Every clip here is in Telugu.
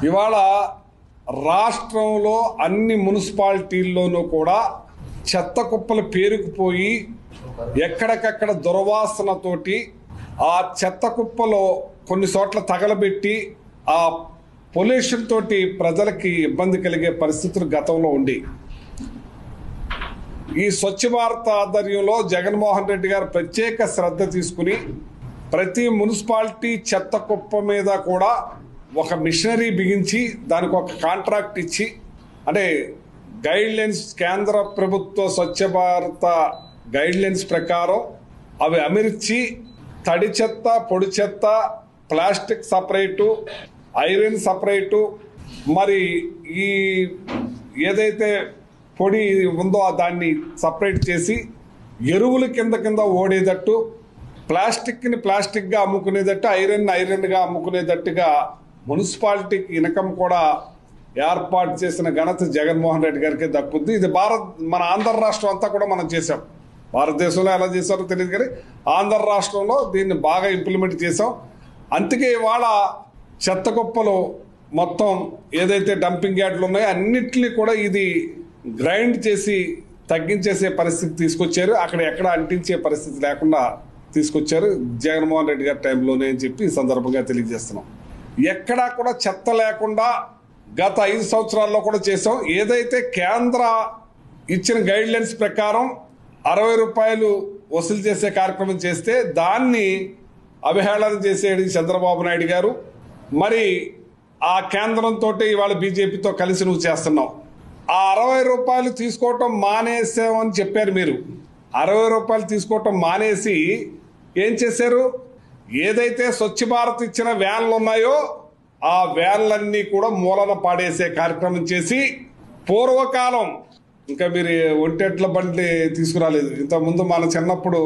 ఇవాళ రాష్ట్రంలో అన్ని మున్సిపాలిటీల్లోనూ కూడా చెత్త కుప్పలు పేరుకుపోయి ఎక్కడికక్కడ దుర్వాసనతోటి ఆ చెత్త కుప్పలో కొన్ని చోట్ల తగలబెట్టి ఆ పొల్యూషన్ తోటి ప్రజలకి ఇబ్బంది కలిగే పరిస్థితులు గతంలో ఉండి ఈ స్వచ్ఛ భారత్ ఆధ్వర్యంలో జగన్మోహన్ రెడ్డి గారు ప్రత్యేక శ్రద్ధ తీసుకుని ప్రతి మున్సిపాలిటీ చెత్త కుప్ప మీద కూడా ఒక మిషనరీ బిగించి దానికి ఒక కాంట్రాక్ట్ ఇచ్చి అంటే గైడ్ లైన్స్ కేంద్ర ప్రభుత్వ స్వచ్ఛ భారత గైడ్ లైన్స్ ప్రకారం అవి అమర్చి తడి చెత్త పొడి చెత్త ప్లాస్టిక్ సపరేటు ఐరన్ సపరేటు మరి ఈ ఏదైతే పొడి ఉందో దాన్ని సపరేట్ చేసి ఎరువుల కింద ఓడేటట్టు ప్లాస్టిక్ని ప్లాస్టిక్గా అమ్ముకునేటట్టు ఐరన్గా అమ్ముకునేటట్టుగా మున్సిపాలిటీకి ఇన్కమ్ కూడా ఏర్పాటు చేసిన ఘనత జగన్మోహన్ రెడ్డి గారికి దక్కుద్ది. ఇది మన ఆంధ్ర రాష్ట్రం అంతా కూడా మనం చేసాం. భారతదేశంలో ఎలా చేశారో తెలియదు కానీ ఆంధ్ర రాష్ట్రంలో దీన్ని బాగా ఇంప్లిమెంట్ చేసాం. అందుకే ఇవాళ చెత్త కుప్పలు మొత్తం ఏదైతే డంపింగ్ యార్డులు ఉన్నాయో అన్నిటినీ కూడా ఇది గ్రైండ్ చేసి తగ్గించేసే పరిస్థితి తీసుకొచ్చారు. అక్కడ ఎక్కడ అంటించే పరిస్థితి లేకుండా తీసుకొచ్చారు జగన్మోహన్ రెడ్డి గారి టైంలోనే అని చెప్పి ఈ సందర్భంగా తెలియజేస్తున్నాం. ఎక్కడా కూడా చెత్త లేకుండా గత 5 సంవత్సరాల్లో కూడా చేసాం. ఏదైతే కేంద్ర ఇచ్చిన గైడ్ లైన్స్ ప్రకారం 60 రూపాయలు వసూలు చేసే కార్యక్రమం చేస్తే దాన్ని అవహేళన చేసేది చంద్రబాబు నాయుడు గారు. మరి ఆ కేంద్రంతో ఇవాళ బీజేపీతో కలిసి నువ్వు చేస్తున్నావు. ఆ 60 రూపాయలు తీసుకోవటం మానేసామని చెప్పారు మీరు. 60 రూపాయలు తీసుకోవటం మానేసి ఏం చేశారు? ఏదైతే స్వచ్ఛ భారత్ ఇచ్చిన వ్యాన్లు ఉన్నాయో ఆ వ్యాన్లన్నీ కూడా మూలన పాడేసే కార్యక్రమం చేసి పూర్వకాలం ఇంకా మీరు ఒంటెట్ల బండి తీసుకురాలేదు. ఇంతకుముందు మన చిన్నప్పుడు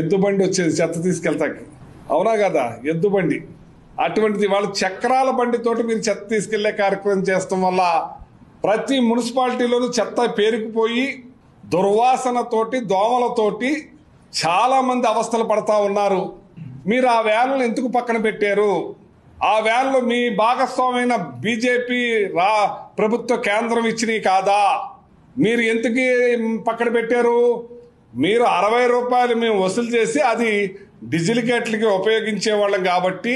ఎద్దు బండి వచ్చేది చెత్త తీసుకెళ్తాకి, అవునా కదా? ఎద్దు బండి అటువంటిది వాళ్ళు చక్రాల బండితోటి మీరు చెత్త తీసుకెళ్లే కార్యక్రమం చేస్తాం వల్ల ప్రతి మున్సిపాలిటీలోనూ చెత్త పేరుకుపోయి దుర్వాసనతోటి దోమలతోటి చాలా మంది అవస్థలు పడతా ఉన్నారు. మీరు ఆ వ్యాన్లను ఎందుకు పక్కన పెట్టారు? ఆ వ్యాన్లు మీ భాగస్వామైన బీజేపీ ప్రభుత్వ కేంద్రం ఇచ్చినవి కాదా? మీరు ఎందుకు పక్కన పెట్టారు? మీరు 60 రూపాయలు మేము వసూలు చేసి అది డిజిలికేట్లకి ఉపయోగించే వాళ్ళం కాబట్టి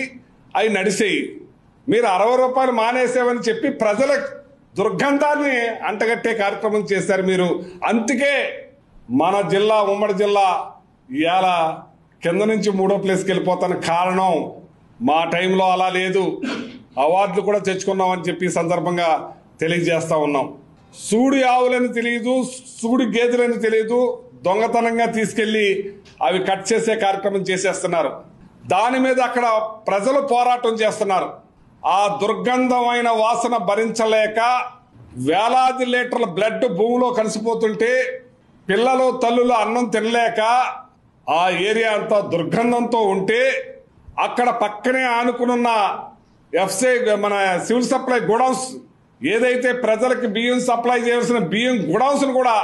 అవి నడిసేయి. మీరు 60 రూపాయలు మానేసామని చెప్పి ప్రజల దుర్గంధాన్ని అంటగట్టే కార్యక్రమం చేశారు మీరు. అందుకే మన జిల్లా ఉమ్మడి జిల్లా ఇవాళ కింద నుంచి 3వ ప్లేస్కి వెళ్ళిపోతాను. కారణం మా టైంలో అలా లేదు, అవార్డులు కూడా తెచ్చుకున్నామని చెప్పి సందర్భంగా తెలియజేస్తా ఉన్నాం. సూడి ఆవులని తెలియదు, సూడి గేదెలని తెలియదు, దొంగతనంగా తీసుకెళ్లి అవి కట్ చేసే కార్యక్రమం చేసేస్తున్నారు. దాని మీద అక్కడ ప్రజలు పోరాటం చేస్తున్నారు. ఆ దుర్గంధమైన వాసన భరించలేక వేలాది లీటర్ల బ్లడ్ భూమిలో కలిసిపోతుంటే పిల్లలు తల్లులు అన్నం తినలేక ఆ ఏరియా అంతా దుర్గంధంతో ఉంటే అక్కడ పక్కనే ఆనుకున్న ఎఫ్సీ మన సివిల్ సప్లై గోడౌన్స్ ఏదైతే ప్రజలకు బియ్యం సప్లై చేయాల్సిన బియ్యం గోడౌన్స్ను కూడా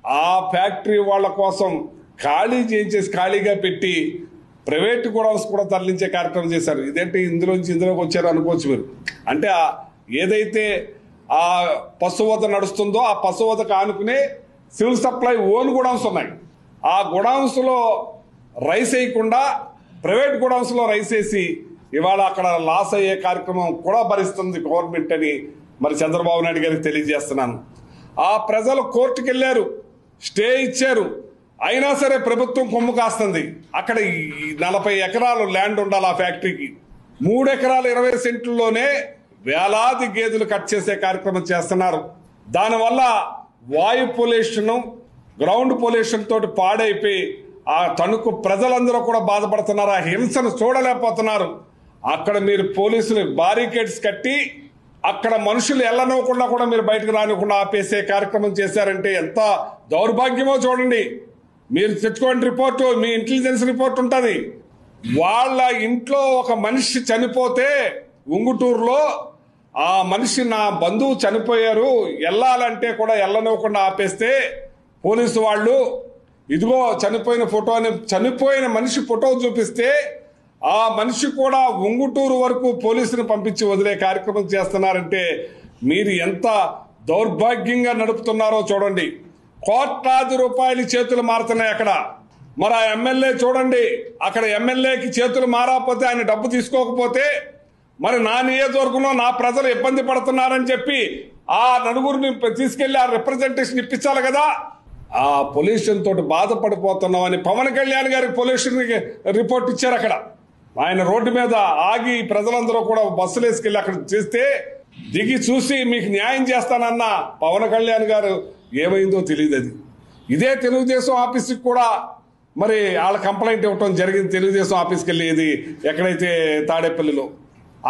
ఆ ఫ్యాక్టరీ వాళ్ళ కోసం ఖాళీ చేయించేసి ఖాళీగా పెట్టి ప్రైవేట్ గోడౌన్స్ కూడా తరలించే కార్యక్రమం చేశారు. ఇదేంటి ఇందులోంచి ఇందులోకి వచ్చారు అనుకోవచ్చు మీరు. అంటే ఏదైతే ఆ పశువత నడుస్తుందో ఆ పశువతకు ఆనుకునే సివిల్ సప్లై ఓన్ గోడౌన్స్ ఉన్నాయి. ఆ గోడౌన్స్లో రైస్ వేయకుండా ప్రైవేట్ గోడౌన్స్లో రైస్ వేసి ఇవాళ అక్కడ లాస్ అయ్యే కార్యక్రమం కూడా భరిస్తుంది గవర్నమెంట్ అని మరి చంద్రబాబు నాయుడు గారికి తెలియజేస్తున్నాను. ఆ ప్రజలు కోర్టుకు వెళ్ళారు, స్టే ఇచ్చారు, అయినా సరే ప్రభుత్వం కొమ్ము కాస్తుంది. అక్కడ 40 ఎకరాలు ల్యాండ్ ఉండాలి ఆ ఫ్యాక్టరీకి. 3 ఎకరాలు 20 సెంట్లలోనే వేలాది గేదెలు కట్ చేసే కార్యక్రమం చేస్తున్నారు. దానివల్ల వాయు పొల్యూషన్ గ్రౌండ్ పొల్యూషన్ తోటి పాడైపోయి ఆ తణుకు ప్రజలందరూ కూడా బాధపడుతున్నారు. ఆ హింసను చూడలేకపోతున్నారు. అక్కడ మీరు పోలీసులు బారికేడ్స్ కట్టి అక్కడ మనుషులు ఎల్లనవ్వకుండా కూడా మీరు బయటకు రానివ్వకుండా ఆపేసే కార్యక్రమం చేశారంటే ఎంత దౌర్భాగ్యమో చూడండి. మీరు తెచ్చుకోండి రిపోర్టు, మీ ఇంటెలిజెన్స్ రిపోర్ట్ ఉంటుంది. వాళ్ళ ఇంట్లో ఒక మనిషి చనిపోతే ఉంగుటూరులో ఆ మనిషి నా బంధువు చనిపోయారు వెళ్ళాలంటే కూడా వెళ్ళనివ్వకుండా ఆపేస్తే పోలీసు వాళ్ళు ఇదిగో చనిపోయిన ఫోటో అని చనిపోయిన మనిషి ఫోటో చూపిస్తే ఆ మనిషి కూడా ఉంగుటూరు వరకు పోలీసును పంపించి వదిలే కార్యక్రమం చేస్తున్నారంటే మీరు ఎంత దౌర్భాగ్యంగా నడుపుతున్నారో చూడండి. కోట్లాది రూపాయలు చేతులు మారుతున్నాయి అక్కడ. మరి ఆ ఎమ్మెల్యే చూడండి, అక్కడ ఎమ్మెల్యేకి చేతులు మారకపోతే, ఆయన డబ్బు తీసుకోకపోతే మరి నా నియోజకవర్గంలో నా ప్రజలు ఇబ్బంది పడుతున్నారని చెప్పి ఆ నలుగురిని తీసుకెళ్లి ఆ రిప్రజెంటేషన్ ఇప్పించాలి కదా. ఆ పొల్యూషన్ తోటి బాధపడిపోతున్నామని పవన్ కళ్యాణ్ గారికి పొల్యూషన్ రిపోర్ట్ ఇచ్చారు. అక్కడ ఆయన రోడ్డు మీద ఆగి ప్రజలందరూ కూడా బస్సులు వేసుకెళ్ళి అక్కడ చేస్తే దిగి చూసి మీకు న్యాయం చేస్తానన్న పవన్ కళ్యాణ్ గారు ఏమైందో తెలియదు. అది ఇదే తెలుగుదేశం ఆఫీస్కి కూడా మరి వాళ్ళ కంప్లైంట్ ఇవ్వటం జరిగింది. తెలుగుదేశం ఆఫీస్కి వెళ్ళేది ఎక్కడైతే తాడేపల్లిలో,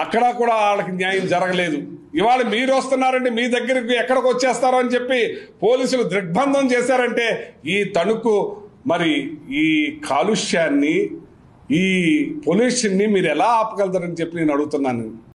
అక్కడ కూడా వాళ్ళకి న్యాయం జరగలేదు. ఇవాళ మీరు వస్తున్నారంటే మీ దగ్గరికి ఎక్కడికి వచ్చేస్తారో అని చెప్పి పోలీసులు దిగ్బంధం చేశారంటే ఈ తణుకు మరి ఈ కాలుష్యాన్ని, ఈ పొల్యూషన్ని మీరు ఎలా ఆపగలుగుతారని చెప్పి నేను అడుగుతున్నాను.